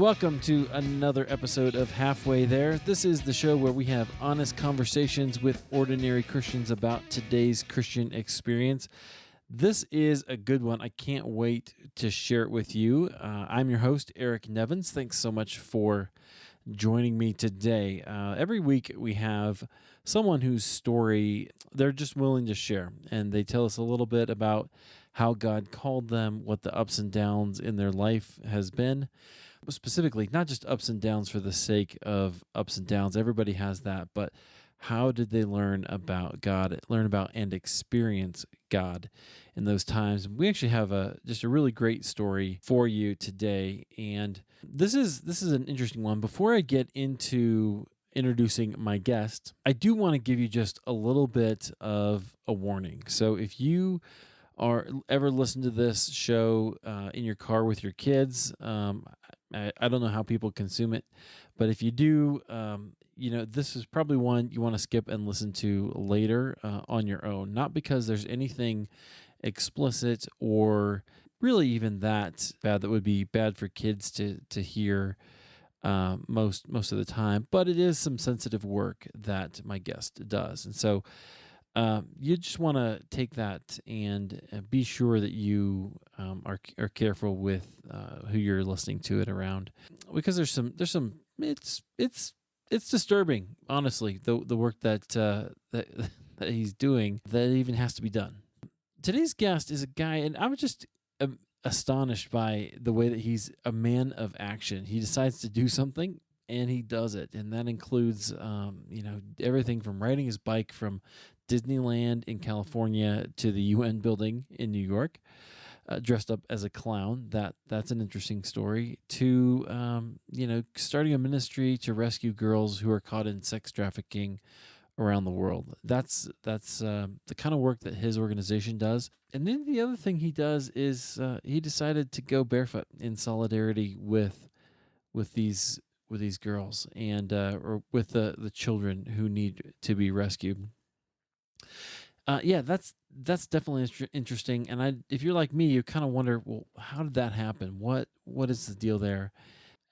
Welcome to another episode of Halfway There. This is the show where we have honest conversations with ordinary Christians about today's Christian experience. This is a good one. I can't wait to share it with you. I'm your host, Eric Nevins. Thanks so much for joining me today. Every week we have someone whose story they're just willing to share, and they tell us a little bit about how God called them, what the ups and downs in their life has been. Specifically, not just ups and downs for the sake of ups and downs. Everybody has that, but how did they learn about God, learn about and experience God in those times? We actually have just a really great story for you today, and this is an interesting one. Before I get into introducing my guest, I do want to give you just a little bit of a warning. So if you ever listen to this show in your car with your kids, I don't know how people consume it, but if you do, this is probably one you want to skip and listen to later on your own. Not because there's anything explicit or really even that bad that would be bad for kids to hear most of the time, but it is some sensitive work that my guest does, and so you just want to take that and be sure that you are careful with who you're listening to it around, because there's some it's disturbing, honestly, the work that he's doing that even has to be done. Today's guest is a guy, and I was just astonished by the way that he's a man of action. He decides to do something, and he does it, and that includes, everything from riding his bike from Disneyland in California to the UN building in New York, dressed up as a clown. That's an interesting story. To starting a ministry to rescue girls who are caught in sex trafficking around the world. That's the kind of work that his organization does. And then the other thing he does is he decided to go barefoot in solidarity with these girls and or with the children who need to be rescued. That's definitely interesting. And if you're like me, you kind of wonder, well, how did that happen? What is the deal there?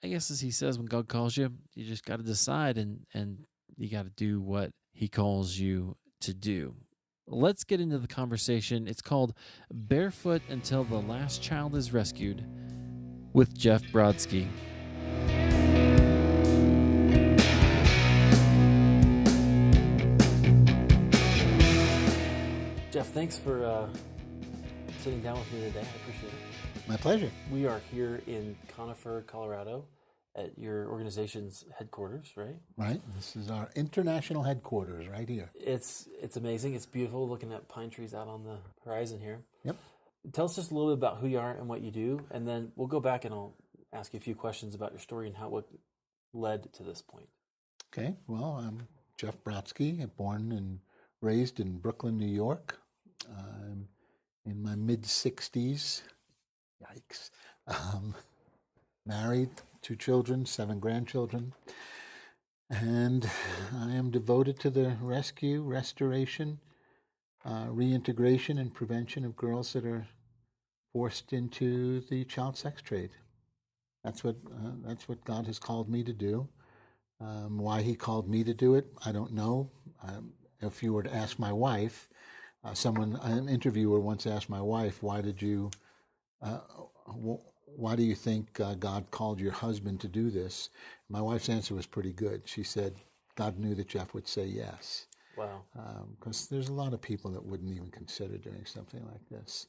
I guess, as he says, when God calls you, you just got to decide and you got to do what he calls you to do. Let's get into the conversation. It's called Barefoot Until the Last Child is Rescued with Jeff Brodsky. Jeff, thanks for sitting down with me today. I appreciate it. My pleasure. We are here in Conifer, Colorado, at your organization's headquarters, right? Right. This is our international headquarters right here. It's amazing. It's beautiful looking at pine trees out on the horizon here. Yep. Tell us just a little bit about who you are and what you do, and then we'll go back and I'll ask you a few questions about your story and what led to this point. Okay. Well, I'm Jeff Brodsky. I'm born and raised in Brooklyn, New York. I'm in my mid-60s. Yikes. Married, 2 children, 7 grandchildren. And I am devoted to the rescue, restoration, reintegration, and prevention of girls that are forced into the child sex trade. That's what God has called me to do. Why he called me to do it, I don't know. If you were to ask my wife, an interviewer once asked my wife, why do you think God called your husband to do this? My wife's answer was pretty good. She said, God knew that Jeff would say yes. Wow. Because there's a lot of people that wouldn't even consider doing something like this.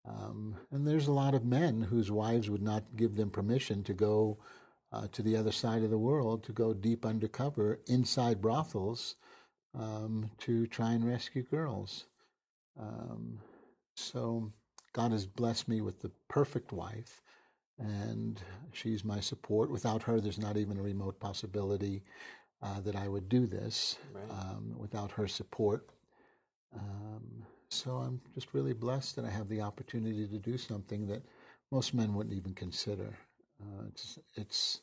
And there's a lot of men whose wives would not give them permission to go to the other side of the world, to go deep undercover inside brothels to try and rescue girls. So God has blessed me with the perfect wife, and she's my support. Without her, there's not even a remote possibility that I would do this, right. Without her support. So I'm just really blessed that I have the opportunity to do something that most men wouldn't even consider. It's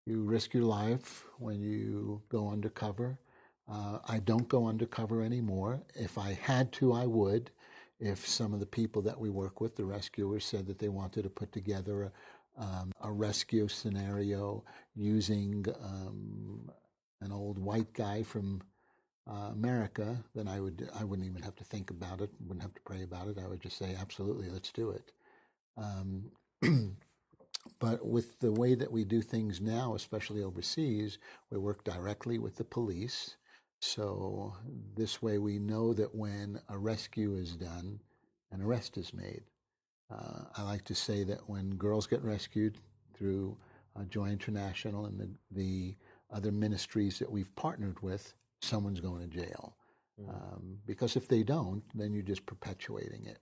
you risk your life when you go undercover. I don't go undercover anymore. If I had to, I would. If some of the people that we work with, the rescuers, said that they wanted to put together a rescue scenario using an old white guy from America, then I wouldn't even have to think about it, wouldn't have to pray about it. I would just say, absolutely, let's do it. But with the way that we do things now, especially overseas, we work directly with the police. So this way we know that when a rescue is done, an arrest is made. I like to say that when girls get rescued through Joy International and the other ministries that we've partnered with, someone's going to jail. Because if they don't, then you're just perpetuating it.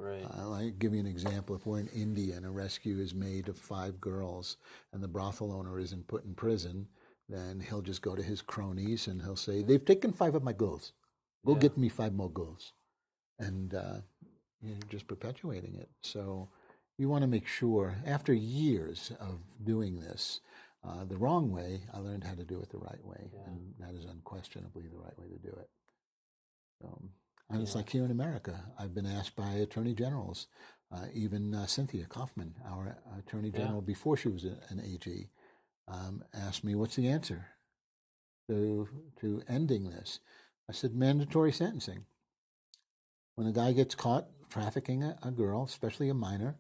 Right. I'll give you an example. If we're in India and a rescue is made of 5 girls and the brothel owner isn't put in prison, then he'll just go to his cronies and he'll say, they've taken 5 of my girls. Go get me 5 more girls. And you're just perpetuating it. So you want to make sure, after years of doing this the wrong way, I learned how to do it the right way. And that is unquestionably the right way to do it. So, and it's like here in America, I've been asked by attorney generals, even Cynthia Kaufman, our attorney general before she was an AG, asked me, what's the answer to ending this? I said, mandatory sentencing. When a guy gets caught trafficking a girl, especially a minor,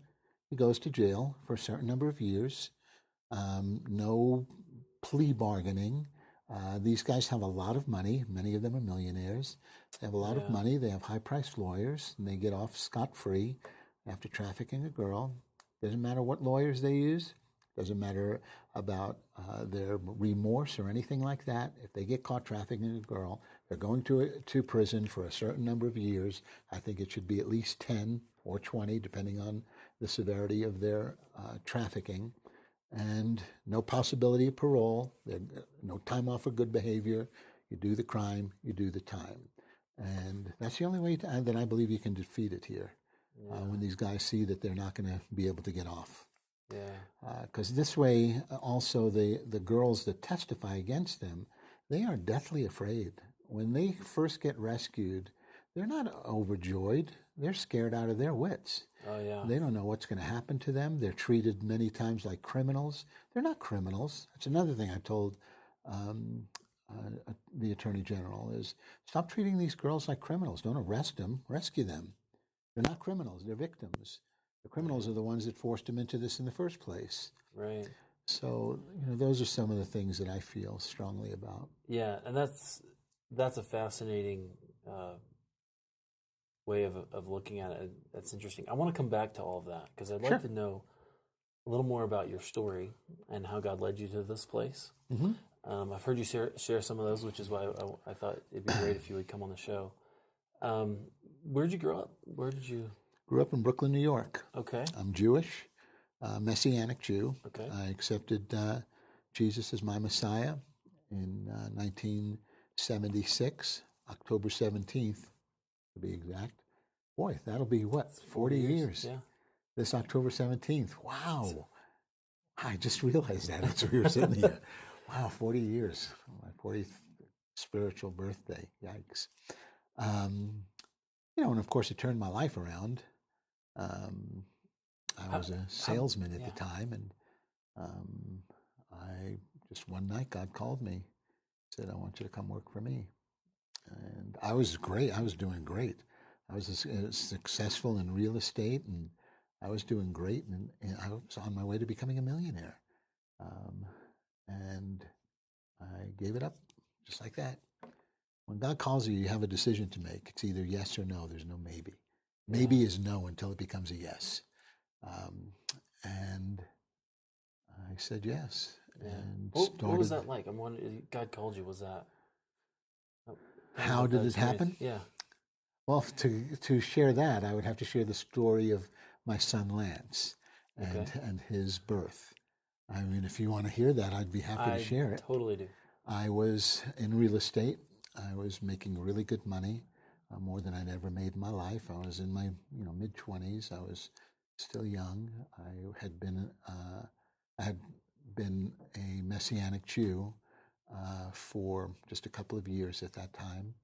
he goes to jail for a certain number of years. No plea bargaining. These guys have a lot of money. Many of them are millionaires. They have a lot of money. They have high-priced lawyers, and they get off scot-free after trafficking a girl. Doesn't matter what lawyers they use. Doesn't matter about their remorse or anything like that. If they get caught trafficking a girl, they're going to prison for a certain number of years. I think it should be at least 10 or 20, depending on the severity of their trafficking. And no possibility of parole, no time off for good behavior. You do the crime, you do the time. And that's the only way that I believe you can defeat it here, when these guys see that they're not going to be able to get off. Because this way, also, the girls that testify against them, they are deathly afraid. When they first get rescued, they're not overjoyed. They're scared out of their wits. Oh, yeah. They don't know what's going to happen to them. They're treated many times like criminals. They're not criminals. That's another thing I told the Attorney General is, stop treating these girls like criminals. Don't arrest them. Rescue them. They're not criminals. They're victims. The criminals are the ones that forced them into this in the first place. Right. So, those are some of the things that I feel strongly about. Yeah, and that's a fascinating way of looking at it. That's interesting. I want to come back to all of that because I'd like to know a little more about your story and how God led you to this place. Mm-hmm. I've heard you share some of those, which is why I thought it'd be great if you would come on the show. Where did you grow up? Where did you... Grew up in Brooklyn, New York. Okay. I'm Jewish, Messianic Jew. Okay. I accepted Jesus as my Messiah in 1976, October 17th, to be exact. Boy, that'll be what, 40 years? Yeah. This October 17th. Wow. I just realized that as we were sitting here. Wow, 40 years. My 40th spiritual birthday. Yikes. And of course, it turned my life around. I was a salesman at the time, and I just one night God called me, said, "I want you to come work for me." And I was great. I was doing great. I was successful in real estate, and I was doing great, and I was on my way to becoming a millionaire. And I gave it up just like that. When God calls you, you have a decision to make. It's either yes or no. There's no maybe. Maybe is no until it becomes a yes. And I said yes. Yeah. And what was that like? I'm wondering, God called you. Was that... How did it happen? Yeah. Well, to share that, I would have to share the story of my son Lance and his birth. I mean, if you want to hear that, I'd be happy to share it. Totally do. I was in real estate. I was making really good money, more than I'd ever made in my life. I was in my mid-20s. I was still young. I had been a Messianic Jew for just a couple of years at that time,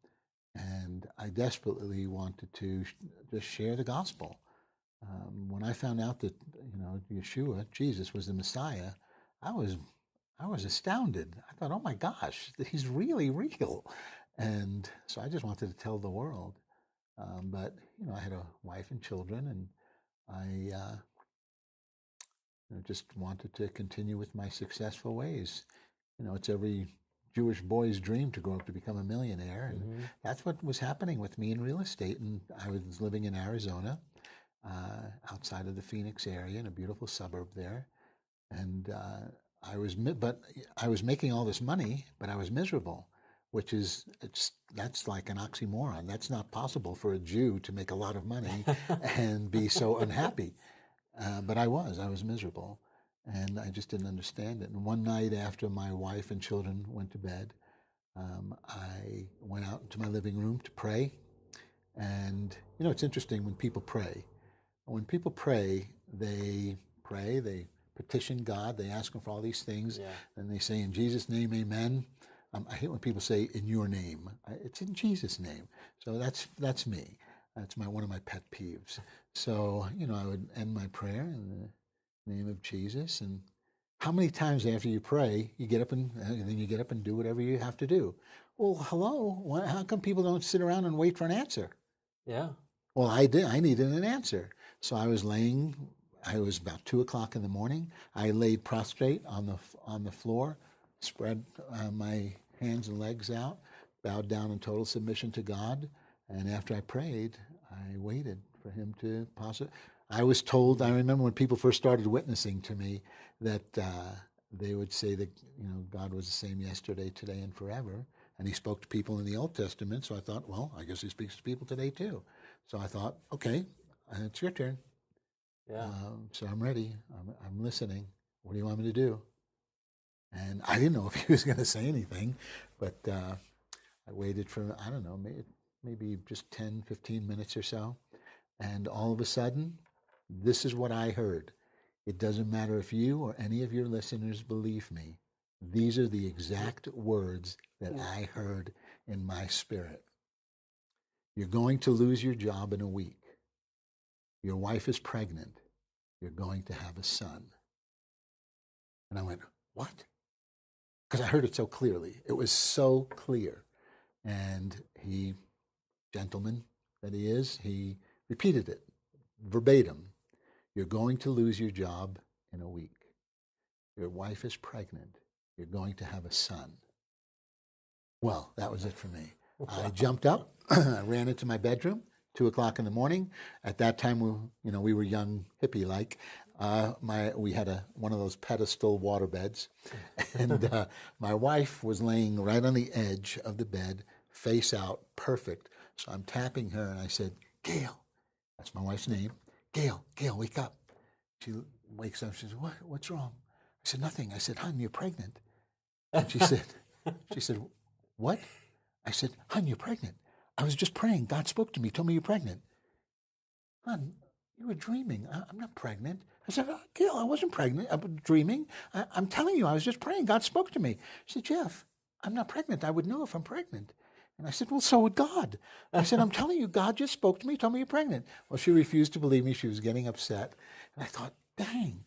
and I desperately wanted to just share the gospel. When I found out that Yeshua, Jesus, was the Messiah, I was astounded. I thought, oh my gosh, he's really real, and so I just wanted to tell the world. But I had a wife and children, and I just wanted to continue with my successful ways. It's every Jewish boy's dream to grow up to become a millionaire, and that's what was happening with me in real estate. And I was living in Arizona, outside of the Phoenix area, in a beautiful suburb there, and I was making all this money, but I was miserable, that's like an oxymoron. That's not possible for a Jew to make a lot of money and be so unhappy. But I was miserable, and I just didn't understand it. And one night after my wife and children went to bed, I went out into my living room to pray. And, it's interesting when people pray. When people pray, they petition God, they ask Him for all these things, and they say, in Jesus' name, amen. I hate when people say, in your name. It's in Jesus' name. So that's me. That's one of my pet peeves. So, I would end my prayer in the name of Jesus. And how many times after you pray, you get up and then you get up and do whatever you have to do? Well, hello, how come people don't sit around and wait for an answer? Yeah. Well, I did. I needed an answer. So I was about 2:00 in the morning. I laid prostrate on the floor, spread my hands and legs out, bowed down in total submission to God. And after I prayed, I waited for Him to pause it. I was told, I remember when people first started witnessing to me, that they would say that God was the same yesterday, today, and forever. And He spoke to people in the Old Testament. So I thought, well, I guess He speaks to people today too. So I thought, okay, it's your turn. Yeah. So I'm ready. I'm listening. What do you want me to do? And I didn't know if He was going to say anything, but I waited for, I don't know, maybe just 10, 15 minutes or so. And all of a sudden, this is what I heard. It doesn't matter if you or any of your listeners believe me. These are the exact words that I heard in my spirit. You're going to lose your job in a week. Your wife is pregnant. You're going to have a son. And I went, what? Because I heard it so clearly. It was so clear. And he, gentleman that he is, he repeated it verbatim. You're going to lose your job in a week. Your wife is pregnant. You're going to have a son. Well, that was it for me. I jumped up. I ran into my bedroom, 2:00 in the morning. At that time, we were young, hippie-like. We had one of those pedestal water beds, and my wife was laying right on the edge of the bed, face out, perfect. So I'm tapping her, and I said, Gail, that's my wife's name. Gail, wake up. She wakes up. She says, what's wrong? I said, nothing. I said, hon, you're pregnant. And she said, what? I said, hon, you're pregnant. I was just praying. God spoke to me, told me you're pregnant. Hon, you were dreaming. I'm not pregnant. I said, Gail, I wasn't pregnant. I was dreaming. I'm telling you, I was just praying. God spoke to me. She said, Jeff, I'm not pregnant. I would know if I'm pregnant. And I said, well, so would God. I said, I'm telling you, God just spoke to me, told me you're pregnant. Well, she refused to believe me. She was getting upset. And I thought, dang,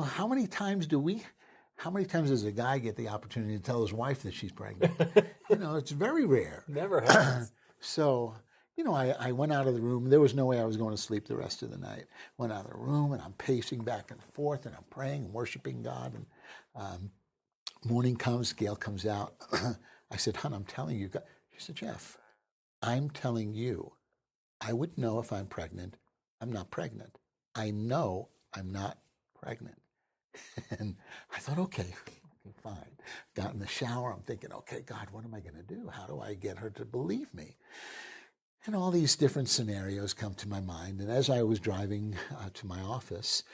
how many times does a guy get the opportunity to tell his wife that she's pregnant? It's very rare. Never happens. So, I went out of the room. There was no way I was going to sleep the rest of the night. Went out of the room, and I'm pacing back and forth, and I'm praying and worshiping God. And morning comes, Gail comes out. I said, hon, I'm telling you. She said, Jeff, I'm telling you. I would know if I'm pregnant. I'm not pregnant. I know I'm not pregnant. And I thought, okay, fine. Got in the shower. I'm thinking, okay, God, what am I going to do? How do I get her to believe me? And all these different scenarios come to my mind. And as I was driving to my office,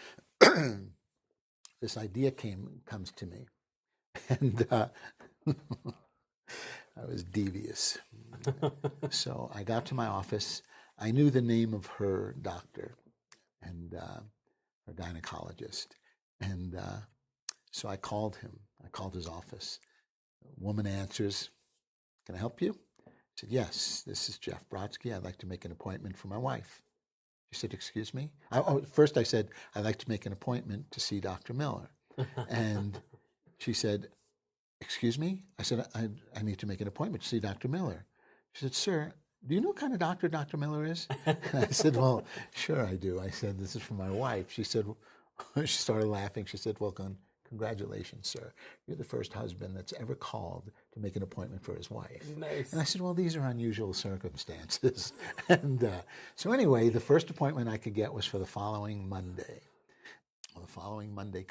this idea comes to me. And I was devious. So I got to my office. I knew the name of her doctor and her gynecologist. And so I called him. I called his office. A woman answers, can I help you? I said, yes, this is Jeff Brodsky. I'd like to make an appointment for my wife. She said, excuse me? First I said, I'd like to make an appointment to see Dr. Miller. And she said, excuse me? I said, I need to make an appointment to see Dr. Miller. She said, sir, do you know what kind of doctor Dr. Miller is? And I said, well, sure I do. I said, this is for my wife. She said, she started laughing. She said, well, congratulations, sir. You're the first husband that's ever called to make an appointment for his wife. Nice. And I said, well, these are unusual circumstances. And so anyway, the first appointment I could get was for the following Monday. Well, the following Monday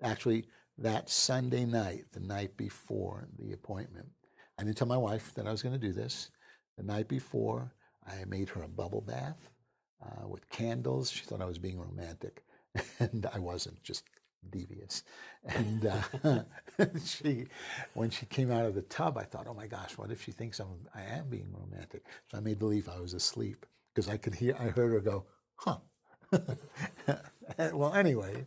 actually, that Sunday night, the night before the appointment, I didn't tell my wife that I was going to do this. The night before, I made her a bubble bath with candles. She thought I was being romantic, and I wasn't, just devious. And when she came out of the tub, I thought, oh my gosh, what if she thinks I am being romantic? So I made believe I was asleep because I heard her go, huh. Well, anyway,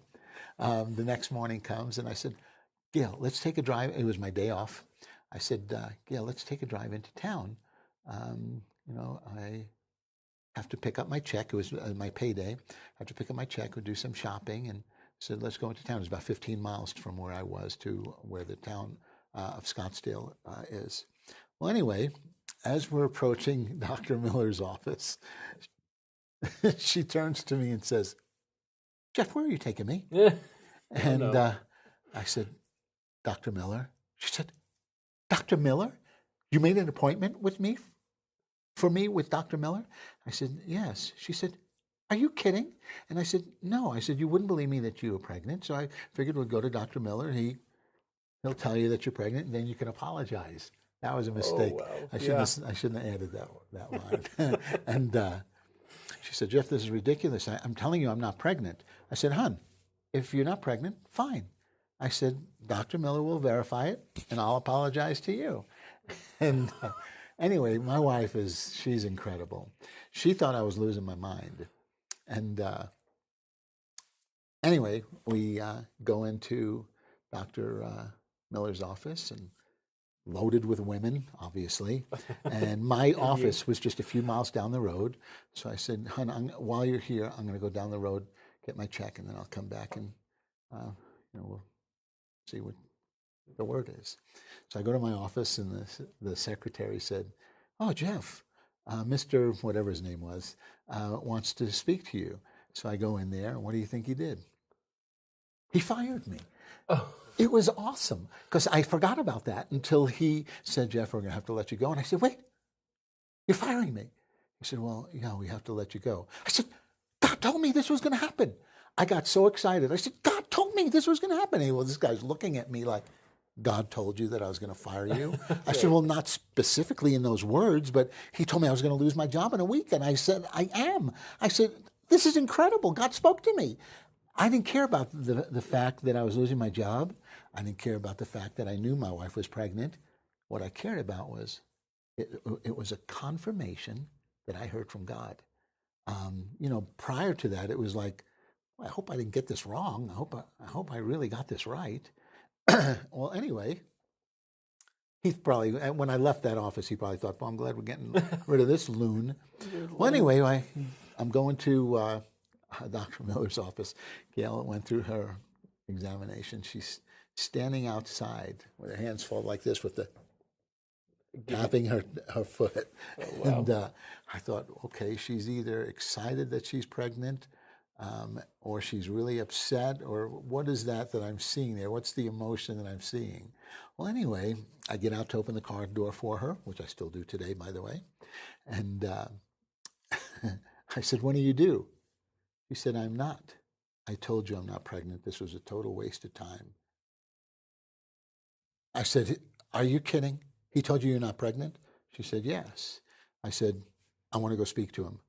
the next morning comes, and I said, Gail, let's take a drive. It was my day off. I said, Gail, let's take a drive into town. I have to pick up my check. It was my payday. I have to pick up my check. We'll do some shopping, and said, let's go into town. It's about 15 miles from where I was to where the town of Scottsdale is. Well, anyway, as we're approaching Dr. Miller's office, she turns to me and says, Jeff, where are you taking me? And I said, Dr. Miller. She said, Dr. Miller? You made an appointment with me? For me with Dr. Miller? I said, yes. She said, are you kidding? And I said, no. I said, you wouldn't believe me that you were pregnant. So I figured we'd go to Dr. Miller. He'll tell you that you're pregnant, and then you can apologize. That was a mistake. Oh, wow. I shouldn't have added that line. And she said, Jeff, this is ridiculous. I'm telling you I'm not pregnant. I said, hon, if you're not pregnant, fine. I said, Dr. Miller will verify it, and I'll apologize to you. And anyway, my wife she's incredible. She thought I was losing my mind. And anyway, we go into Dr. Miller's office, and loaded with women, obviously. And my office was just a few miles down the road. So I said, hon, while you're here, I'm going to go down the road, get my check, and then I'll come back and we'll see what the word is. So I go to my office, and the secretary said, oh, Jeff, Mr. whatever his name was, wants to speak to you. So I go in there, and what do you think he did? He fired me. Oh. It was awesome, because I forgot about that until he said, Jeff, we're going to have to let you go. And I said, wait, you're firing me. He said, well, yeah, we have to let you go. I said, God told me this was going to happen. I got so excited. I said, God told me this was going to happen. And this guy's looking at me like, God told you that I was going to fire you? I said, well, not specifically in those words, but he told me I was going to lose my job in a week. And I said, I am. I said, this is incredible. God spoke to me. I didn't care about the fact that I was losing my job. I didn't care about the fact that I knew my wife was pregnant. What I cared about was it was a confirmation that I heard from God. Prior to that, it was like, well, I hope I didn't get this wrong. I hope I really got this right. Well, anyway, he probably, when I left that office, he probably thought, well, I'm glad we're getting rid of this loon. Well, anyway, I'm going to Dr. Miller's office. Gail went through her examination. She's standing outside with her hands folded like this, with the tapping her foot. Oh, wow. And I thought, okay, she's either excited that she's pregnant, or she's really upset, or what is that I'm seeing there? What's the emotion that I'm seeing? Well, anyway, I get out to open the car door for her, which I still do today, by the way. And I said, when do you do? She said, I'm not. I told you I'm not pregnant. This was a total waste of time. I said, are you kidding? He told you you're not pregnant? She said, yes. I said, I want to go speak to him.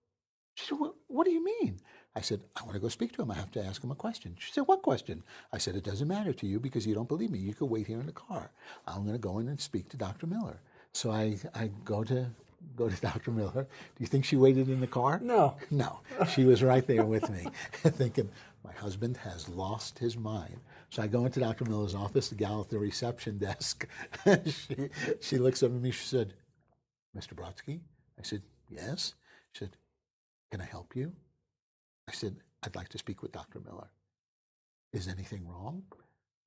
She said, what do you mean? I said, I want to go speak to him. I have to ask him a question. She said, what question? I said, it doesn't matter to you because you don't believe me. You could wait here in the car. I'm going to go in and speak to Dr. Miller. So I go to Dr. Miller. Do you think she waited in the car? No. No. She was right there with me, thinking, my husband has lost his mind. So I go into Dr. Miller's office, the gal at the reception desk. She looks up at me. She said, Mr. Brodsky? I said, yes. She said, can I help you? I said, I'd like to speak with Dr. Miller. Is anything wrong?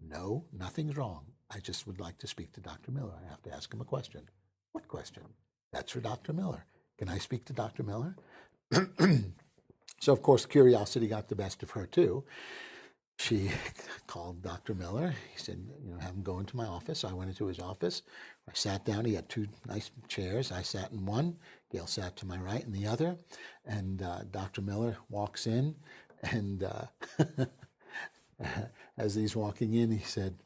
No, nothing's wrong. I just would like to speak to Dr. Miller. I have to ask him a question. What question? That's for Dr. Miller. Can I speak to Dr. Miller? So, of course, curiosity got the best of her, too. She called Dr. Miller. He said, have him go into my office. So I went into his office. I sat down. He had two nice chairs. I sat in one. Gail sat to my right in the other. And Dr. Miller walks in. And as he's walking in, he said,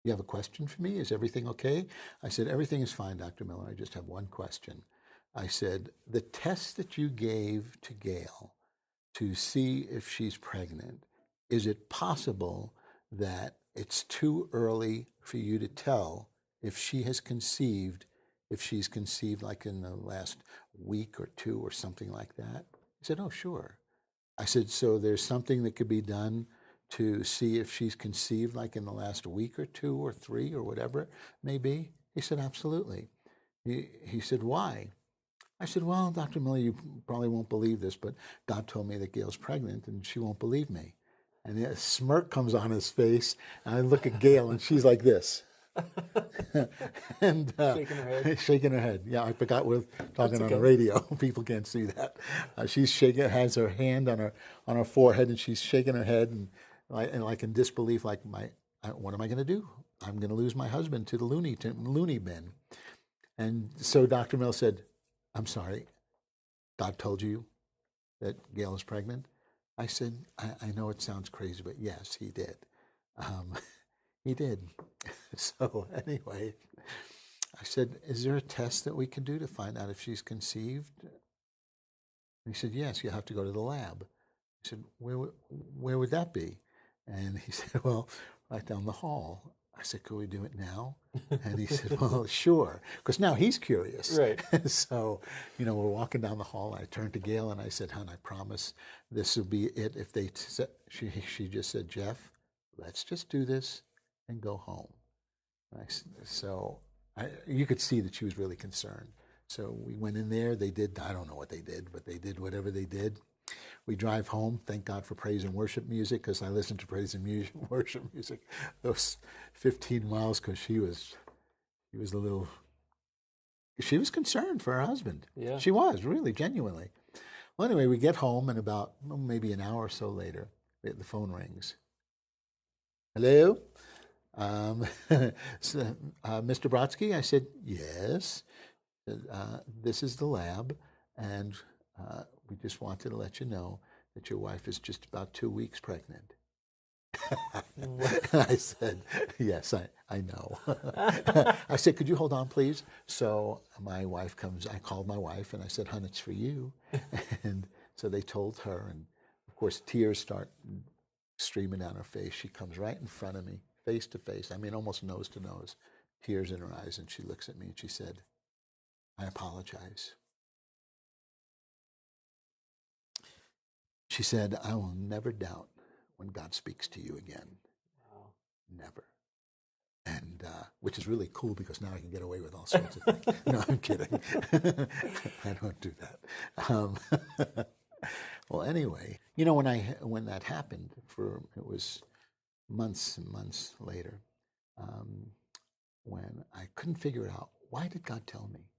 you have a question for me? Is everything okay? I said, everything is fine, Dr. Miller. I just have one question. I said, the test that you gave to Gail to see if she's pregnant, is it possible that it's too early for you to tell if she has conceived, if she's conceived like in the last week or two or something like that? He said, oh, sure. I said, so there's something that could be done to see if she's conceived like in the last week or two or three or whatever it may be? He said, absolutely. He said, why? I said, well, Dr. Miller, you probably won't believe this, but God told me that Gail's pregnant and she won't believe me. And a smirk comes on his face, and I look at Gail, and she's like this. And shaking her head. Shaking her head. Yeah, I forgot we're talking on the radio. People can't see that. She's shaking, has her hand on her forehead, and she's shaking her head, and like in disbelief, like what am I going to do? I'm going to lose my husband to the loony bin. And so Dr. Mill said, I'm sorry, God told you that Gail is pregnant? I said, I know it sounds crazy, but yes, he did. He did. So anyway, I said, is there a test that we can do to find out if she's conceived? And he said, yes, you have to go to the lab. I said, where would that be? And he said, well, right down the hall. I said, could we do it now? And he said, well, sure. Because now he's curious. Right. So, we're walking down the hall. I turned to Gail and I said, hon, I promise this will be it. If they, she just said, Jeff, let's just do this and go home. You could see that she was really concerned. So we went in there. They did, I don't know what they did, but they did whatever they did. We drive home. Thank God for praise and worship music, because I listened to praise and worship music those 15 miles, because she was concerned for her husband. Yeah. She was, really, genuinely. Well, anyway, we get home, and about maybe an hour or so later, the phone rings. Hello? So, Mr. Brodsky? I said, yes. This is the lab, and we just wanted to let you know that your wife is just about 2 weeks pregnant. I said, yes, I know. I said, could you hold on, please? So my wife comes. I called my wife, and I said, hon, it's for you. And so they told her, and of course, tears start streaming down her face. She comes right in front of me, face to face. I mean, almost nose to nose, tears in her eyes. And she looks at me, and she said, I apologize. She said, I will never doubt when God speaks to you again. Wow. Never. And which is really cool, because now I can get away with all sorts of things. No, I'm kidding. I don't do that. Well, anyway, when that happened, it was months and months later, when I couldn't figure it out. Why did God tell me?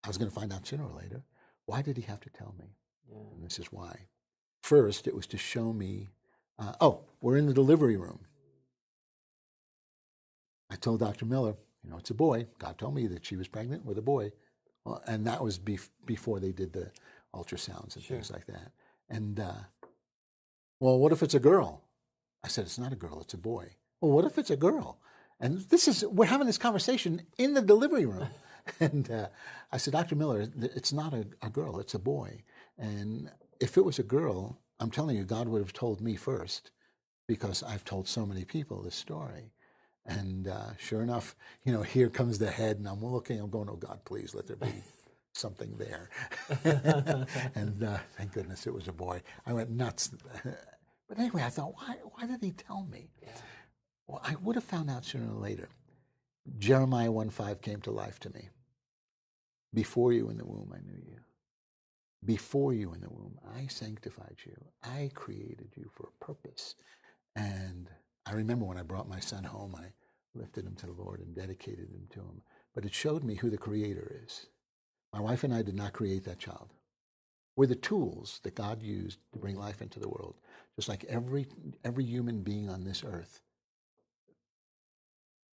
I was going to find out sooner or later. Why did he have to tell me? Yeah. And this is why. First, it was to show me, we're in the delivery room. I told Dr. Miller, it's a boy. God told me that she was pregnant with a boy. Well, and that was before they did the ultrasounds and things like that. And, well, what if it's a girl? I said, it's not a girl, it's a boy. Well, what if it's a girl? And we're having this conversation in the delivery room. And I said, Dr. Miller, it's not a girl, it's a boy. And if it was a girl, I'm telling you, God would have told me first, because I've told so many people this story. And sure enough, here comes the head, and I'm going, oh, God, please let there be something there. And thank goodness it was a boy. I went nuts. But anyway, I thought, why did he tell me? Yeah. Well, I would have found out sooner or later. Jeremiah 1:5 came to life to me. Before you in the womb, I knew you. before you in the womb. I sanctified you. I created you for a purpose. And I remember when I brought my son home, I lifted him to the Lord and dedicated him to him. But it showed me who the Creator is. My wife and I did not create that child. We're the tools that God used to bring life into the world. Just like every human being on this earth.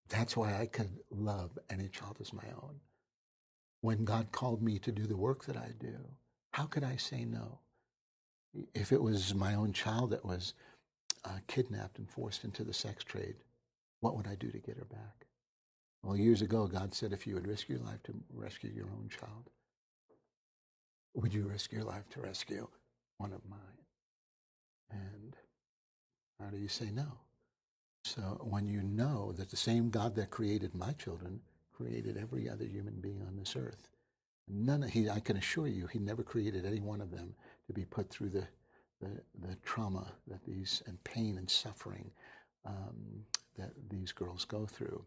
That's why I could love any child as my own. When God called me to do the work that I do, how could I say no? If it was my own child that was kidnapped and forced into the sex trade, what would I do to get her back? Well, years ago, God said, if you would risk your life to rescue your own child, would you risk your life to rescue one of mine? And how do you say no? So when you know that the same God that created my children created every other human being on this earth, I can assure you, he never created any one of them to be put through the trauma that and pain and suffering that these girls go through.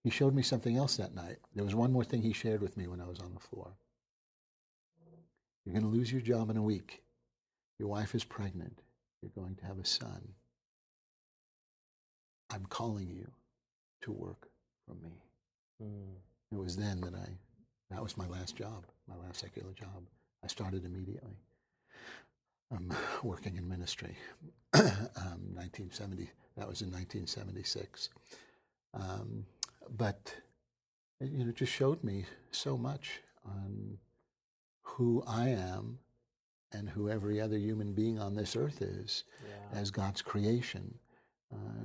He showed me something else that night. There was one more thing he shared with me when I was on the floor. You're going to lose your job in a week. Your wife is pregnant. You're going to have a son. I'm calling you to work for me. It was then that was my last job, my last secular job. I started immediately. Working in ministry. 1970. That was in 1976. But it just showed me so much on who I am and who every other human being on this earth is as God's creation.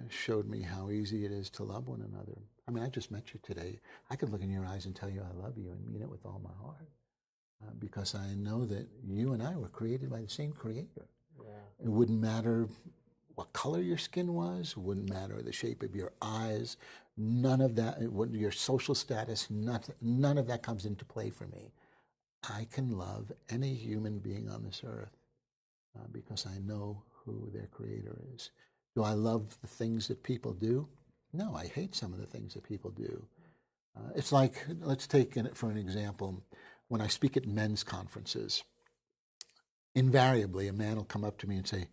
Showed me how easy it is to love one another. I mean, I just met you today. I could look in your eyes and tell you I love you and mean it with all my heart. Because I know that you and I were created by the same Creator. Yeah. It wouldn't matter what color your skin was, it wouldn't matter the shape of your eyes, none of that, your social status, none of that comes into play for me. I can love any human being on this earth because I know who their Creator is. Do I love the things that people do? No, I hate some of the things that people do. It's like, let's take it for an example. When I speak at men's conferences, invariably a man will come up to me and say,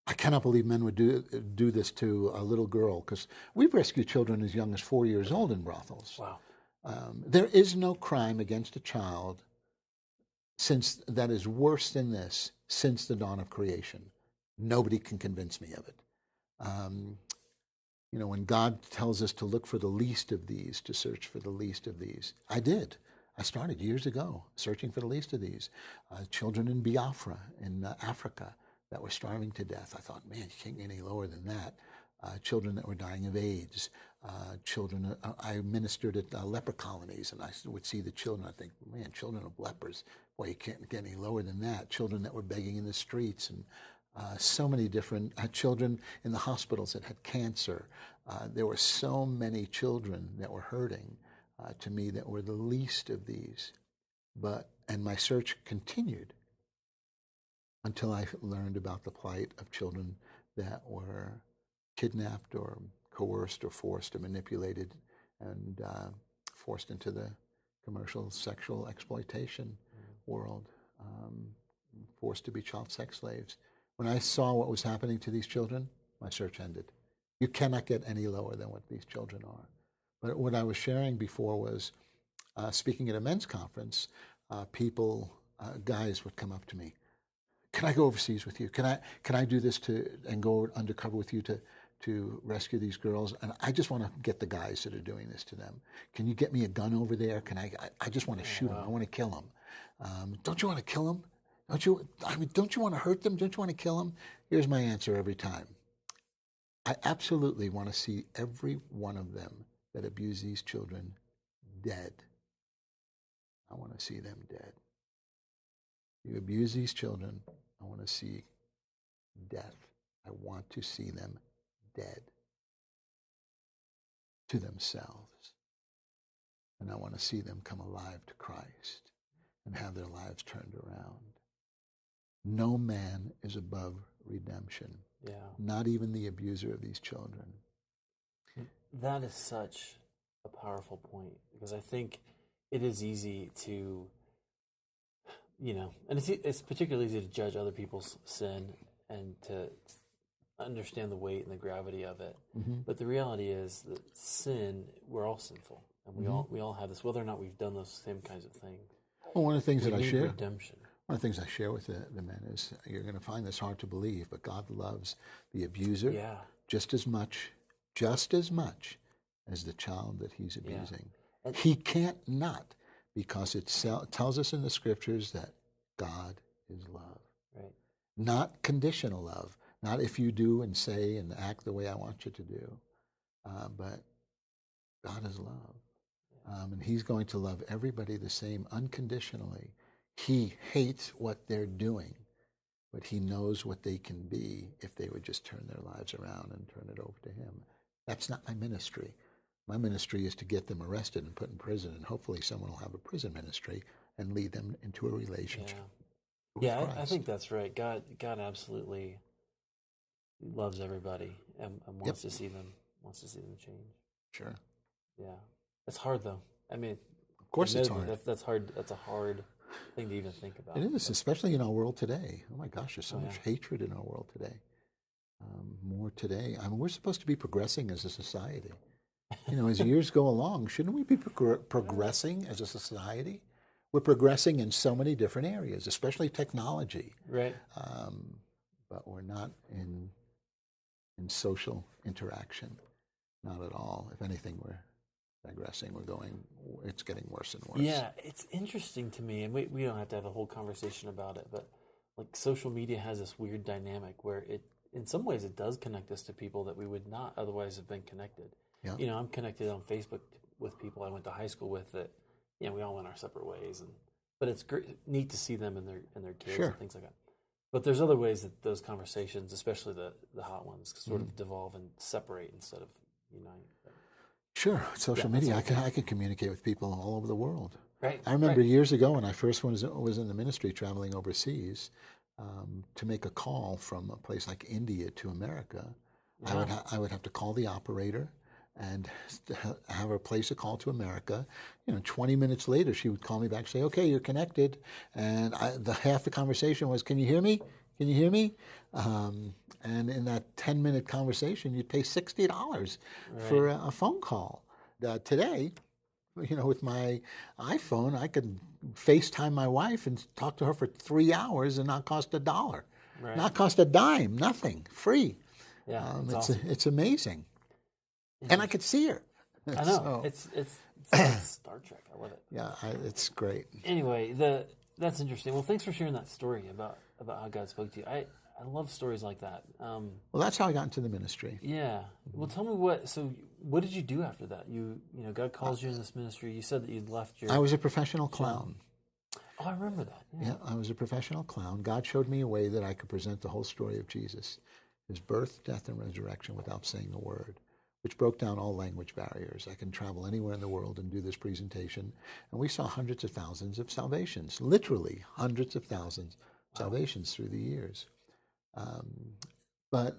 I cannot believe men would do this to a little girl, because we've rescued children as young as 4 years old in brothels. Wow. There is no crime against a child that is worse than this since the dawn of creation. Nobody can convince me of it. When God tells us to look for the least of these, to search for the least of these, I did. I started years ago searching for the least of these. Children in Biafra, in Africa, that were starving to death. I thought, man, you can't get any lower than that. Children that were dying of AIDS. Children, I ministered at leper colonies, and I would see the children. I think, man, children of lepers, boy, you can't get any lower than that. Children that were begging in the streets, and so many different children in the hospitals that had cancer. There were so many children that were hurting to me that were the least of these. And my search continued until I learned about the plight of children that were kidnapped or coerced or forced or manipulated and forced into the commercial sexual exploitation world, forced to be child sex slaves. When I saw what was happening to these children, my search ended. You cannot get any lower than what these children are. But what I was sharing before was, speaking at a men's conference, guys would come up to me. Can I go overseas with you? Can I do this and go undercover with you to rescue these girls? And I just want to get the guys that are doing this to them. Can you get me a gun over there? I just want to shoot them. I want to kill them. Don't you want to kill them? Don't you want to hurt them? Don't you want to kill them? Here's my answer every time. I absolutely want to see every one of them that abuse these children dead. I want to see them dead. You abuse these children, I want to see death. I want to see them dead to themselves. And I want to see them come alive to Christ and have their lives turned around. No man is above redemption. Yeah. Not even the abuser of these children. That is such a powerful point, because I think it is easy to and it's particularly easy to judge other people's sin and to understand the weight and the gravity of it. But the reality is that sin, we're all sinful, and we all have this, whether or not we've done those same kinds of things. Well, one of the things that I share, redemption. One of the things I share with the men is, you're going to find this hard to believe, but God loves the abuser just as much as the child that he's abusing. And he can't not, because it tells us in the scriptures that God is love. Right. Not conditional love. Not if you do and say and act the way I want you to do. But God is love. And he's going to love everybody the same unconditionally. He hates what they're doing, but he knows what they can be if they would just turn their lives around and turn it over to him. That's not my ministry. My ministry is to get them arrested and put in prison, and hopefully someone will have a prison ministry and lead them into a relationship. Yeah, I think that's right. God absolutely loves everybody and wants to see them change. Sure. Yeah, it's hard though. I mean, of course it's hard. That's hard. That's a hard thing to even think about. It is, especially in our world today. Oh my gosh, there's so much hatred in our world today. More today. I mean, we're supposed to be progressing as a society. As years go along, shouldn't we be progressing as a society? We're progressing in so many different areas, especially technology. Right. But we're not in social interaction. Not at all. If anything, we're digressing. It's getting worse and worse. Yeah, it's interesting to me, and we don't have to have a whole conversation about it, but like social media has this weird dynamic where in some ways it does connect us to people that we would not otherwise have been connected. Yeah. I'm connected on Facebook with people I went to high school with that, we all went our separate ways, but it's neat to see them and their kids and things like that. But there's other ways that those conversations, especially the hot ones, sort of devolve and separate instead of unite. Sure, social media. I can communicate with people all over the world. Right. I remember years ago when I first was in the ministry, traveling overseas, to make a call from a place like India to America, I would have to call the operator and have her place a call to America. 20 minutes later, she would call me back and say, "Okay, you're connected." And half the conversation was, "Can you hear me? Can you hear me?" And in that 10-minute conversation, you'd pay $60 for a phone call. Today, with my iPhone, I could FaceTime my wife and talk to her for 3 hours and not cost $1. Right. Not cost a dime, nothing, free. Yeah, it's amazing. And I could see her. I know. It's like Star Trek. I love it. Yeah, it's great. Anyway, that's interesting. Well, thanks for sharing that story about how God spoke to you. I love stories like that. Well, that's how I got into the ministry. Yeah. Well, tell me what did you do after that? God calls you in this ministry. You said that you'd left your... I was a professional clown. Oh, I remember that. Yeah, I was a professional clown. God showed me a way that I could present the whole story of Jesus, his birth, death, and resurrection without saying a word, which broke down all language barriers. I can travel anywhere in the world and do this presentation. And we saw hundreds of thousands of salvations, literally hundreds of thousands of salvations through the years. But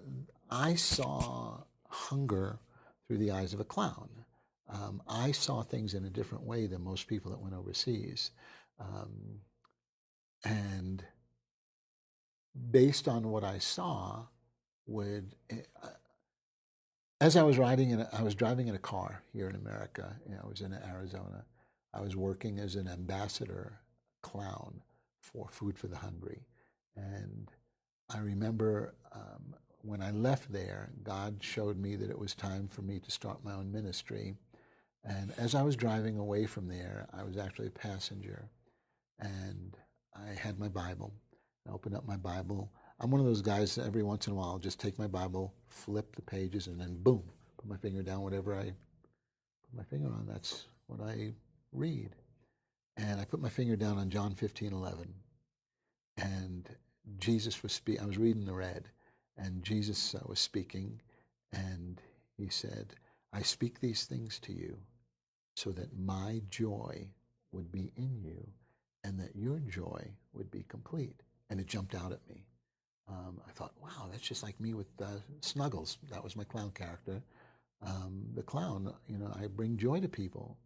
I saw hunger through the eyes of a clown. I saw things in a different way than most people that went overseas. And based on what I saw, as I was driving in a car here in America. I was in Arizona. I was working as an ambassador clown for Food for the Hungry. And I remember when I left there, God showed me that it was time for me to start my own ministry. And as I was driving away from there, I was actually a passenger. And I had my Bible. I opened up my Bible. I'm one of those guys that every once in a while I'll just take my Bible, flip the pages, and then boom, put my finger down. Whatever I put my finger on, that's what I read. And I put my finger down on John 15:11. And Jesus was speaking. I was reading the red, and Jesus was speaking, and he said, "I speak these things to you so that my joy would be in you and that your joy would be complete." And it jumped out at me. I thought, wow, that's just like me with Snuggles. That was my clown character. The clown, I bring joy to people.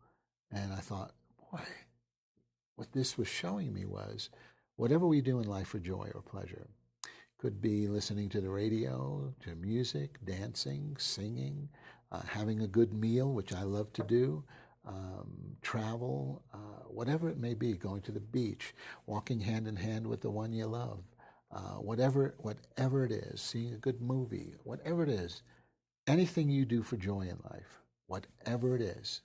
And I thought, boy, what this was showing me was whatever we do in life for joy or pleasure. Could be listening to the radio, to music, dancing, singing, having a good meal, which I love to do, travel, whatever it may be, going to the beach, walking hand in hand with the one you love, whatever it is, seeing a good movie, whatever it is, anything you do for joy in life, whatever it is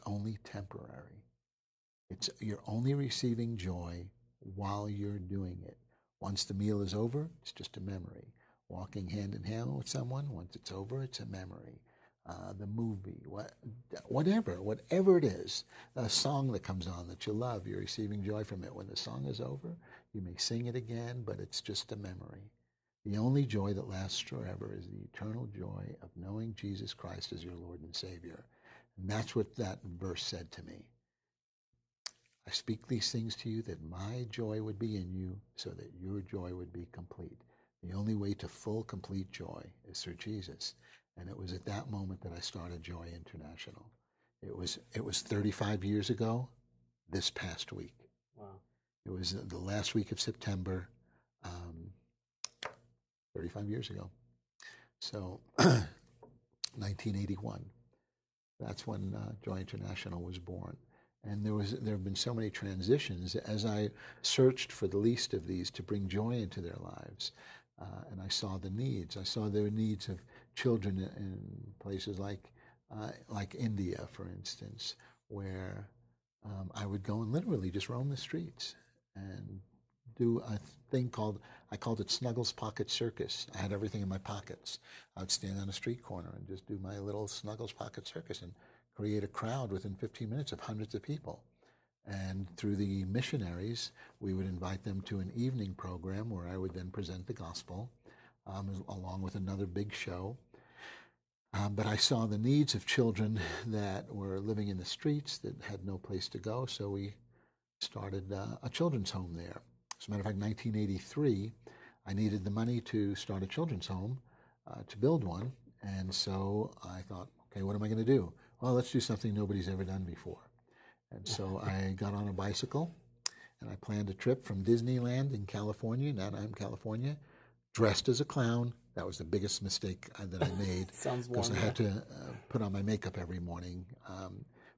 only temporary. You're only receiving joy while you're doing it. Once the meal is over, it's just a memory. Walking hand in hand with someone, once it's over, it's a memory. The movie, whatever it is, a song that comes on that you love, you're receiving joy from it. When the song is over, you may sing it again, but it's just a memory. The only joy that lasts forever is the eternal joy of knowing Jesus Christ as your Lord and Savior. And that's what that verse said to me. I speak these things to you that my joy would be in you so that your joy would be complete. The only way to full, complete joy is through Jesus. And it was at that moment that I started Joy International. It was 35 years ago this past week. Wow. It was the last week of September, 35 years ago. So 1981. That's when Joy International was born. And there have been so many transitions as I searched for the least of these to bring joy into their lives. And I saw the needs. I saw the needs of children in places like India, for instance, where I would go and literally just roam the streets and do a thing I called it Snuggles Pocket Circus. I had everything in my pockets. I would stand on a street corner and just do my little Snuggles Pocket Circus and create a crowd within 15 minutes of hundreds of people. And through the missionaries, we would invite them to an evening program where I would then present the gospel, along with another big show. But I saw the needs of children that were living in the streets that had no place to go, so we started a children's home there. As a matter of fact, 1983, I needed the money to start a children's home, to build one, and so I thought, okay, what am I going to do? Well, let's do something nobody's ever done before. And so I got on a bicycle, and I planned a trip from Disneyland in California, Anaheim, California, dressed as a clown. That was the biggest mistake that I made. Sounds warm. Because I had to put on my makeup every morning.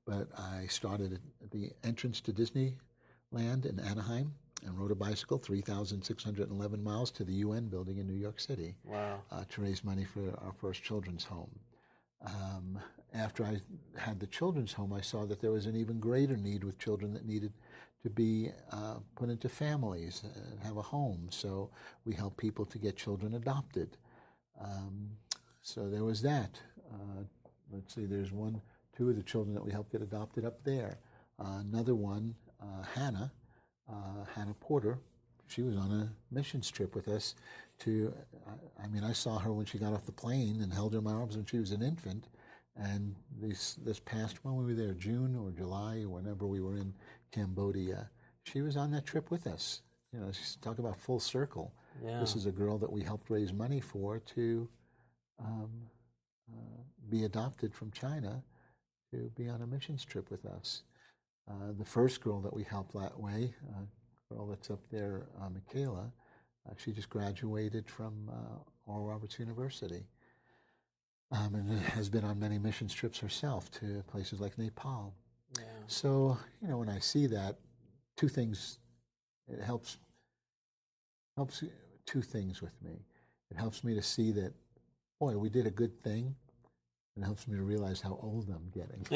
But I started at the entrance to Disneyland in Anaheim and rode a bicycle 3,611 miles to the UN building in New York City. Wow. To raise money for our first children's home. After I had the children's home, I saw that there was an even greater need with children that needed to be put into families and have a home. So we help people to get children adopted. So there was that. Let's see, there's two of the children that we helped get adopted up there. Another one, Hannah Porter. She was on a missions trip with us I saw her when she got off the plane and held her in my arms when she was an infant. And this past, when we were there, June or July, or whenever we were in Cambodia, she was on that trip with us. Talk about full circle. Yeah. This is a girl that we helped raise money for to be adopted from China to be on a missions trip with us. The first girl that we helped that way, girl that's up there, Michaela, she just graduated from Oral Roberts University and has been on many missions trips herself to places like Nepal. Yeah. So, when I see that, two things, it helps two things with me. It helps me to see that, boy, we did a good thing. It helps me to realize how old I'm getting.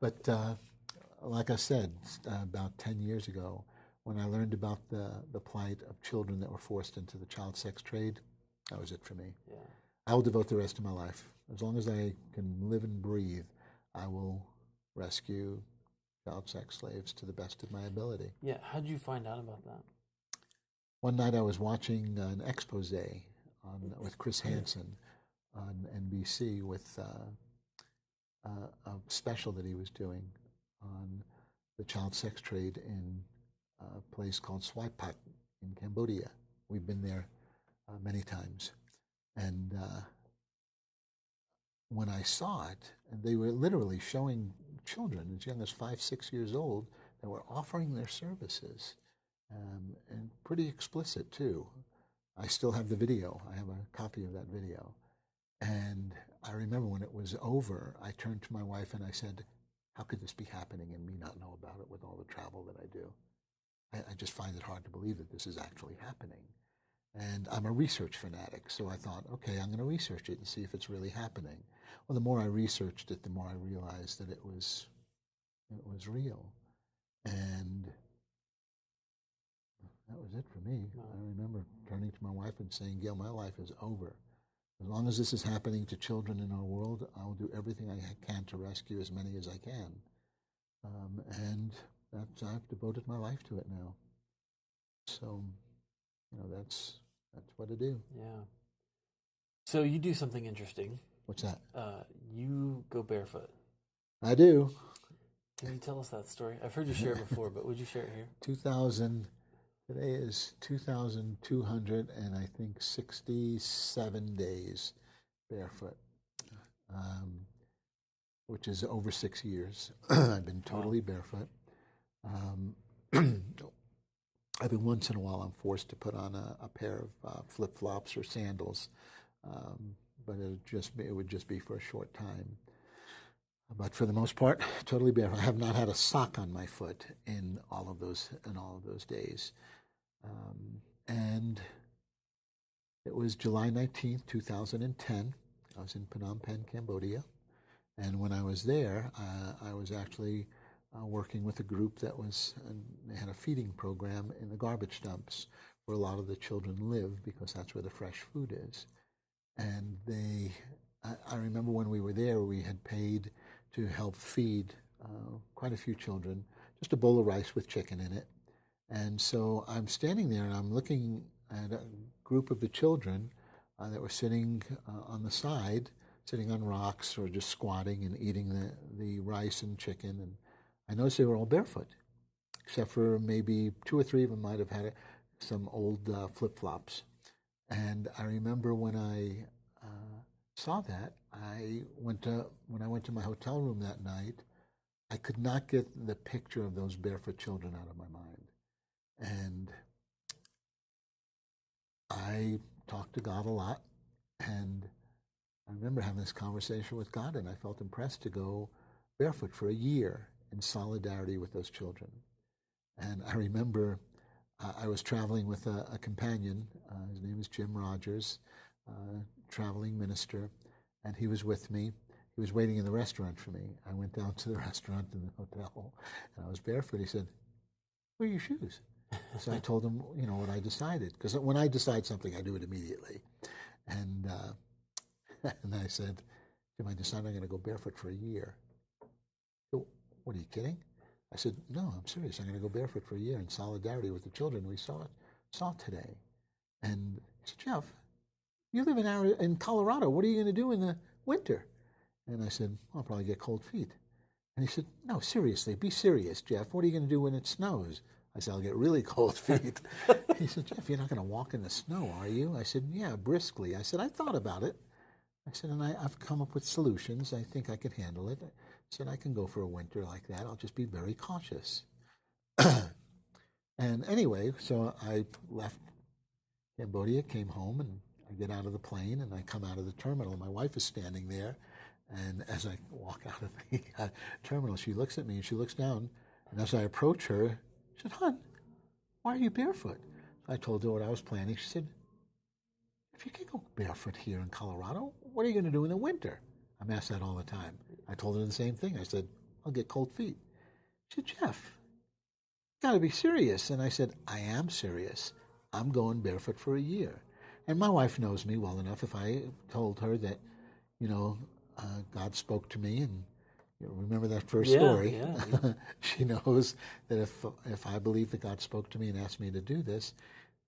But like I said, about 10 years ago, when I learned about the plight of children that were forced into the child sex trade, that was it for me. Yeah. I will devote the rest of my life. As long as I can live and breathe, I will rescue child sex slaves to the best of my ability. Yeah, how did you find out about that? One night I was watching an expose with Chris Hansen on NBC with a special that he was doing on the child sex trade in a place called Swai Pak in Cambodia. We've been there many times. And when I saw it, and they were literally showing children as young as 5, 6 years old that were offering their services, and pretty explicit too. I still have the video. I have a copy of that video. And I remember when it was over, I turned to my wife and I said, how could this be happening and me not know about it with all the travel that I do? I just find it hard to believe that this is actually happening. And I'm a research fanatic, so I thought, okay, I'm going to research it and see if it's really happening. Well, the more I researched it, the more I realized that it was real. And that was it for me. I remember turning to my wife and saying, Gail, my life is over. As long as this is happening to children in our world, I will do everything I can to rescue as many as I can. And I've devoted my life to it now. So, that's what I do. Yeah. So you do something interesting. What's that? You go barefoot. I do. Can you tell us that story? I've heard you share it before, but would you share it here? Today is 2,200 and I think 67 days barefoot, which is over 6 years. I've been totally barefoot. I've been once in a while I'm forced to put on a pair of flip-flops or sandals, but it would just be for a short time. But for the most part, totally barefoot. I have not had a sock on my foot in all of those days. And it was July 19th, 2010. I was in Phnom Penh, Cambodia. And when I was there, I was actually working with a group that they had a feeding program in the garbage dumps where a lot of the children live because that's where the fresh food is. And I remember when we were there, we had paid to help feed quite a few children, just a bowl of rice with chicken in it. And so I'm standing there and I'm looking at a group of the children that were sitting on the side, sitting on rocks or just squatting and eating the rice and chicken. And I noticed they were all barefoot, except for maybe 2 or 3 of them might have had some old flip-flops. And I remember when I saw that, when I went to my hotel room that night, I could not get the picture of those barefoot children out of my mind. And I talked to God a lot, and I remember having this conversation with God, and I felt impressed to go barefoot for a year in solidarity with those children. And I remember I was traveling with a companion. His name is Jim Rogers, traveling minister, and he was with me. He was waiting in the restaurant for me. I went down to the restaurant in the hotel, and I was barefoot. He said, "Where are your shoes?" So I told him, what I decided, because when I decide something, I do it immediately. And and I said, Jim, I decided I'm going to go barefoot for a year. So, what, are you kidding? I said, no, I'm serious. I'm going to go barefoot for a year in solidarity with the children we saw today. And he said, Jeff, you live in Colorado. What are you going to do in the winter? And I said, I'll probably get cold feet. And he said, no, seriously, be serious, Jeff. What are you going to do when it snows? I said, I'll get really cold feet. He said, Jeff, you're not going to walk in the snow, are you? I said, yeah, briskly. I said, I thought about it. I said, and I've come up with solutions. I think I could handle it. I said, I can go for a winter like that. I'll just be very cautious. And anyway, so I left Cambodia, came home, and I get out of the plane, and I come out of the terminal. My wife is standing there, and as I walk out of the terminal, she looks at me, and she looks down, and as I approach her, she said, hon, why are you barefoot? I told her what I was planning. She said, if you can go barefoot here in Colorado, what are you going to do in the winter? I'm asked that all the time. I told her the same thing. I said, I'll get cold feet. She said, Jeff, you got to be serious. And I said, I am serious. I'm going barefoot for a year. And my wife knows me well enough. If I told her that, God spoke to me, and remember that first story, Yeah. she knows that if I believe that God spoke to me and asked me to do this,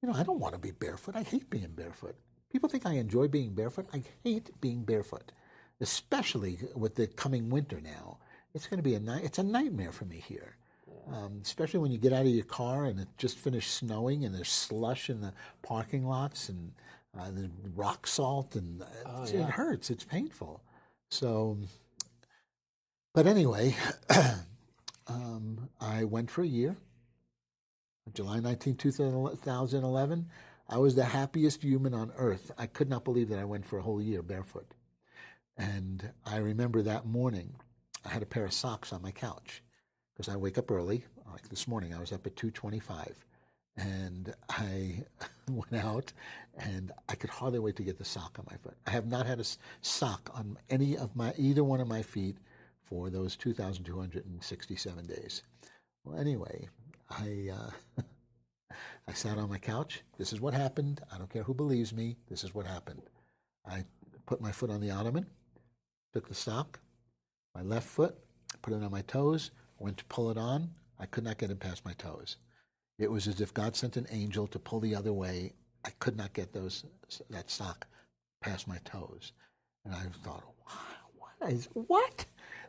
I don't want to be barefoot. I hate being barefoot. People think I enjoy being barefoot. I hate being barefoot, especially with the coming winter now. It's going to be it's a nightmare for me here, especially when you get out of your car and it just finished snowing and there's slush in the parking lots and the rock salt, and it hurts. It's painful. So, but anyway, I went for a year. July 19, 2011, I was the happiest human on earth. I could not believe that I went for a whole year barefoot. And I remember that morning, I had a pair of socks on my couch because I wake up early. Like this morning, I was up at 2:25, and I went out, and I could hardly wait to get the sock on my foot. I have not had a sock on either one of my feet for those 2,267 days. Well, anyway, I sat on my couch. This is what happened. I don't care who believes me. This is what happened. I put my foot on the ottoman, took the sock, my left foot, put it on my toes, went to pull it on. I could not get it past my toes. It was as if God sent an angel to pull the other way. I could not get that sock past my toes. And I thought, what?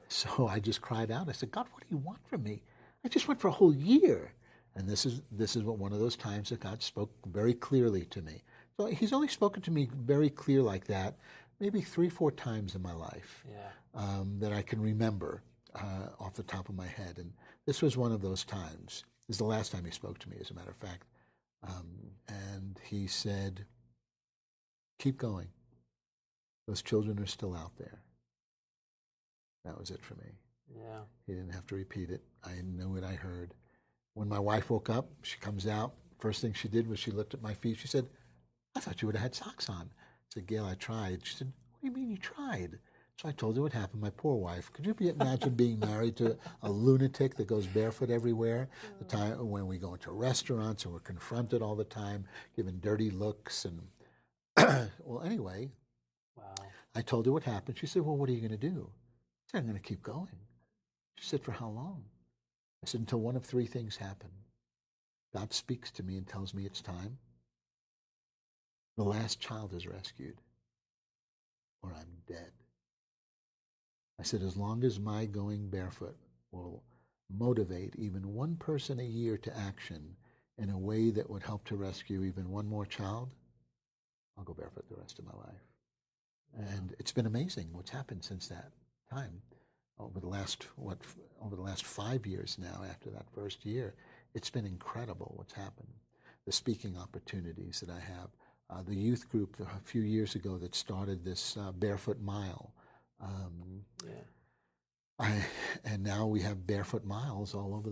So I just cried out. I said, God, what do you want from me? I just went for a whole year. And this is what one of those times that God spoke very clearly to me. So he's only spoken to me very clear like that, maybe 3-4 times in my life, that I can remember off the top of my head. And this was one of those times. This is the last time he spoke to me, as a matter of fact. And he said, keep going. Those children are still out there. That was it for me. Yeah. He didn't have to repeat it. I knew it. I heard. When my wife woke up, she comes out. First thing she did was she looked at my feet. She said, I thought you would have had socks on. I said, Gail, I tried. She said, what do you mean you tried? So I told her what happened. My poor wife. Could you imagine being married to a lunatic that goes barefoot everywhere? The time when we go into restaurants and we're confronted all the time, given dirty looks. And well, anyway, wow. I told her what happened. She said, well, what are you going to do? I said, I'm going to keep going. She said, for how long? I said, until one of 3 things happen. God speaks to me and tells me it's time. The last child is rescued, or I'm dead. I said, as long as my going barefoot will motivate even one person a year to action in a way that would help to rescue even one more child, I'll go barefoot the rest of my life. And it's been amazing what's happened since that time. Over the last 5 years now, after that first year, it's been incredible what's happened. The speaking opportunities that I have, the youth group a few years ago that started this Barefoot Mile. And now we have Barefoot Miles all over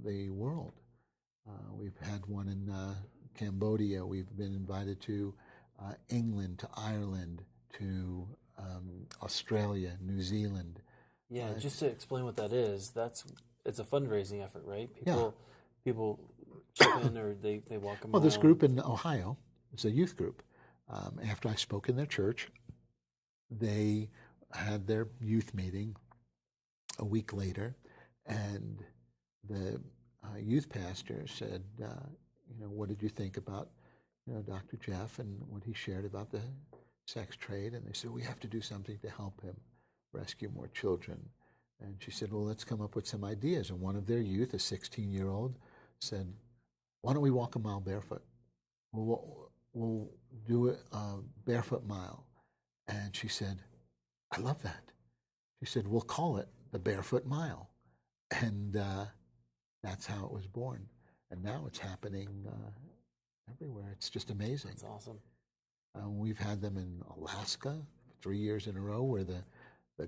the world. We've had one in Cambodia. We've been invited to England, to Ireland, to Australia, New Zealand. Yeah, just to explain what that is, it's a fundraising effort, right? People chip in or they walk a mile. Well, this group in Ohio is a youth group. After I spoke in their church, they had their youth meeting a week later, and the youth pastor said, what did you think about Dr. Jeff and what he shared about the sex trade? And they said, we have to do something to help him rescue more children. And she said, well, let's come up with some ideas. And one of their youth, a 16-year-old, said, why don't we walk a mile barefoot? We'll do a barefoot mile. And she said, I love that. She said, we'll call it the Barefoot Mile. And that's how it was born. And now it's happening everywhere. It's just amazing. That's awesome. We've had them in Alaska 3 years in a row, where the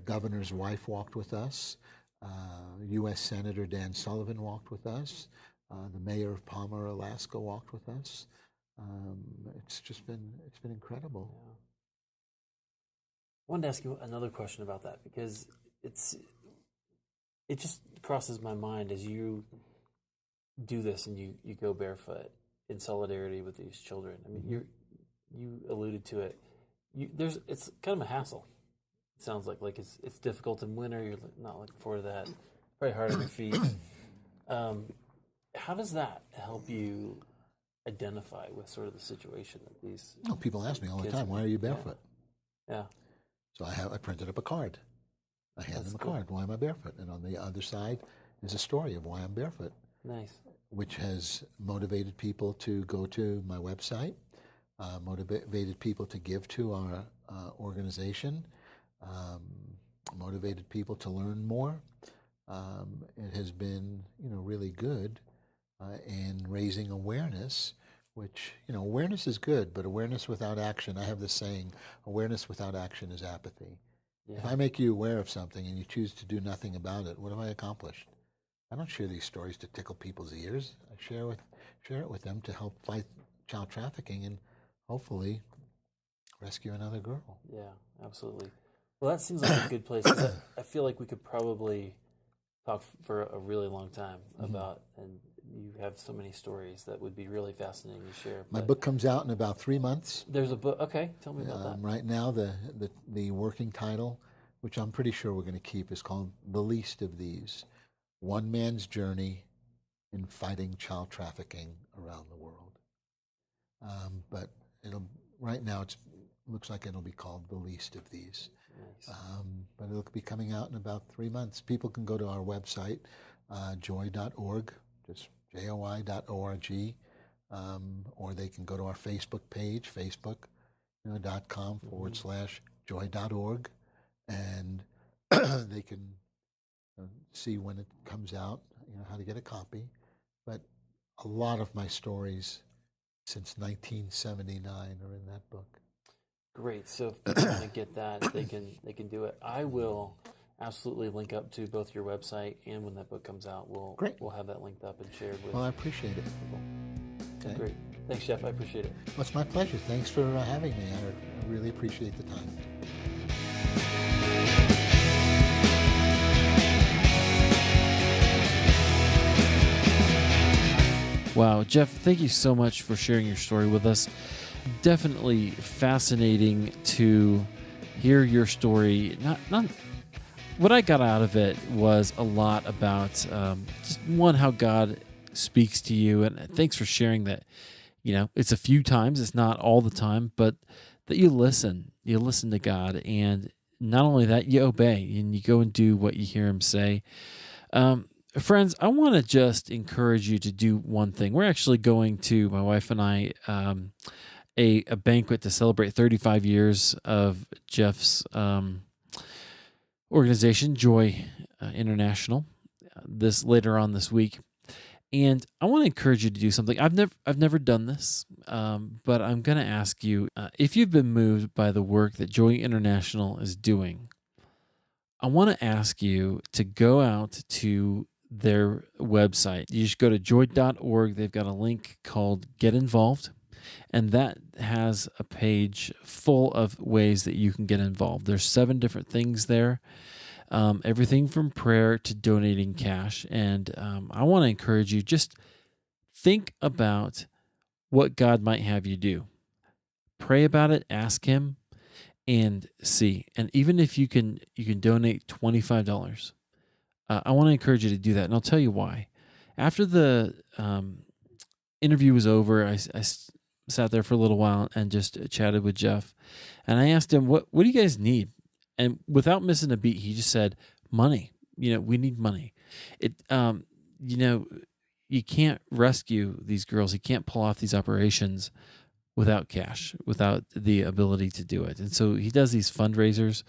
governor's wife walked with us. U.S. Senator Dan Sullivan walked with us. The mayor of Palmer, Alaska walked with us. It's been incredible. Yeah. I wanted to ask you another question about that, because it just crosses my mind as you do this and you go barefoot in solidarity with these children. I mean, you alluded to it. It's kind of a hassle. It sounds like it's difficult in winter. You're not looking forward to that. Very hard on your feet. How does that help you identify with sort of the situation that these? Oh, people ask me all the time, why are you barefoot? Yeah. So I printed up a card. I hand them a card. Why am I barefoot? And on the other side is a story of why I'm barefoot. Nice. Which has motivated people to go to my website, motivated people to give to our organization, motivated people to learn more. It has been, really good in raising awareness, which, awareness is good, but awareness without action, I have this saying, awareness without action is apathy. Yeah. If I make you aware of something and you choose to do nothing about it, what have I accomplished? I don't share these stories to tickle people's ears. I share it with them to help fight child trafficking and hopefully rescue another girl. Yeah, absolutely. Well, that seems like a good place. 'Cause I feel like we could probably talk for a really long time about, and you have so many stories that would be really fascinating to share. My book comes out in about 3 months. There's a book. Okay, tell me about that. Right now, the working title, which I'm pretty sure we're going to keep, is called "The Least of These: One Man's Journey in Fighting Child Trafficking Around the World." But right now it looks like it'll be called "The Least of These." Nice. But it'll be coming out in about 3 months. People can go to our website, joy.org, just joi.org, or they can go to our Facebook page, facebook.com/joy.org, and they can see when it comes out, how to get a copy. But a lot of my stories since 1979 are in that book. Great. So if people want to get that, they can do it. I will absolutely link up to both your website and when that book comes out, we'll have that linked up and shared with. Well, I appreciate it. Okay. Great. Thanks, Jeff. I appreciate it. Well, it's my pleasure. Thanks for having me. I really appreciate the time. Wow, Jeff, thank you so much for sharing your story with us. Definitely fascinating to hear your story. Not what I got out of it was a lot about just one, how God speaks to you, and thanks for sharing that. It's a few times, it's not all the time, but that you listen to God, and not only that, you obey and you go and do what you hear Him say. Friends, I want to just encourage you to do one thing. We're actually going to, my wife and I, a banquet to celebrate 35 years of Jeff's organization, Joy International, this later on this week. And I want to encourage you to do something. I've never done this, but I'm going to ask you, if you've been moved by the work that Joy International is doing, I want to ask you to go out to their website. You just go to joy.org. They've got a link called Get Involved, and that has a page full of ways that you can get involved. There's 7 different things there, everything from prayer to donating cash. And I want to encourage you, just think about what God might have you do. Pray about it, ask Him, and see. And even if you can donate $25, I want to encourage you to do that, and I'll tell you why. After the interview was over, I sat there for a little while and just chatted with Jeff, and I asked him, what do you guys need? And without missing a beat, he just said, money. We need money. You can't rescue these girls. You can't pull off these operations without cash, without the ability to do it. And so he does these fundraisers.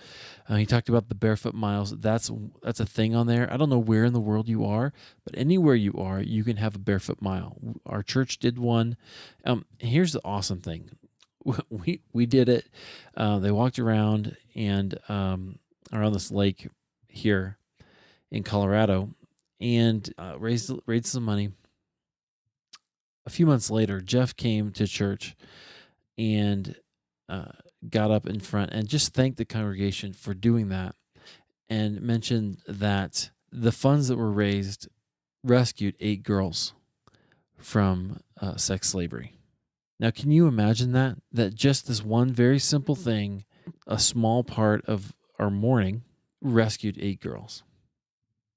He talked about the Barefoot Miles. That's a thing on there. I don't know where in the world you are, but anywhere you are, you can have a Barefoot Mile. Our church did one. Here's the awesome thing. We did it. They walked around and around this lake here in Colorado and raised some money. A few months later, Jeff came to church and got up in front and just thanked the congregation for doing that, and mentioned that the funds that were raised rescued 8 girls from sex slavery. Now, can you imagine that just this one very simple thing, a small part of our morning, rescued 8 girls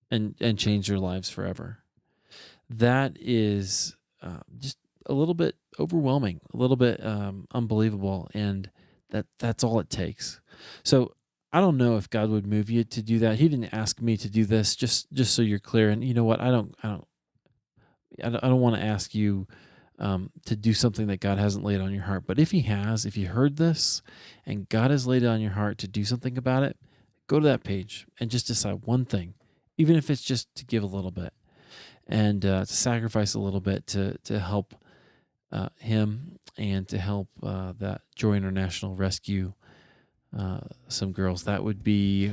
and changed their lives forever? That is just a little bit overwhelming, a little bit unbelievable, and that's all it takes. So I don't know if God would move you to do that. He didn't ask me to do this, just so you're clear. And you know what? I don't want to ask you to do something that God hasn't laid on your heart. But if He has, if you heard this and God has laid it on your heart to do something about it, go to that page and just decide one thing. even if it's just to give a little bit and to sacrifice a little bit to help him and to help that Joy International rescue some girls. That would be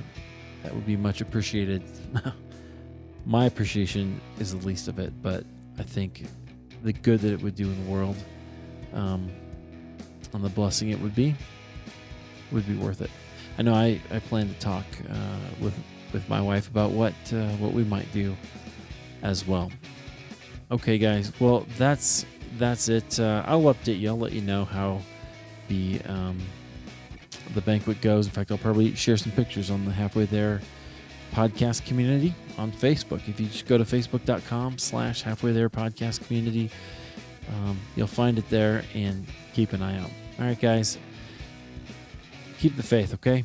much appreciated. My appreciation is the least of it, but I think the good that it would do in the world, and the blessing it would be worth it. I know I plan to talk with my wife about what we might do as well. Okay, guys. Well, that's it. I'll update you. I'll let you know how the banquet goes. In fact, I'll probably share some pictures on the Halfway There podcast community on Facebook. If you just go to facebook.com/Halfway There podcast community, you'll find it there, and keep an eye out. All right, guys. Keep the faith, okay?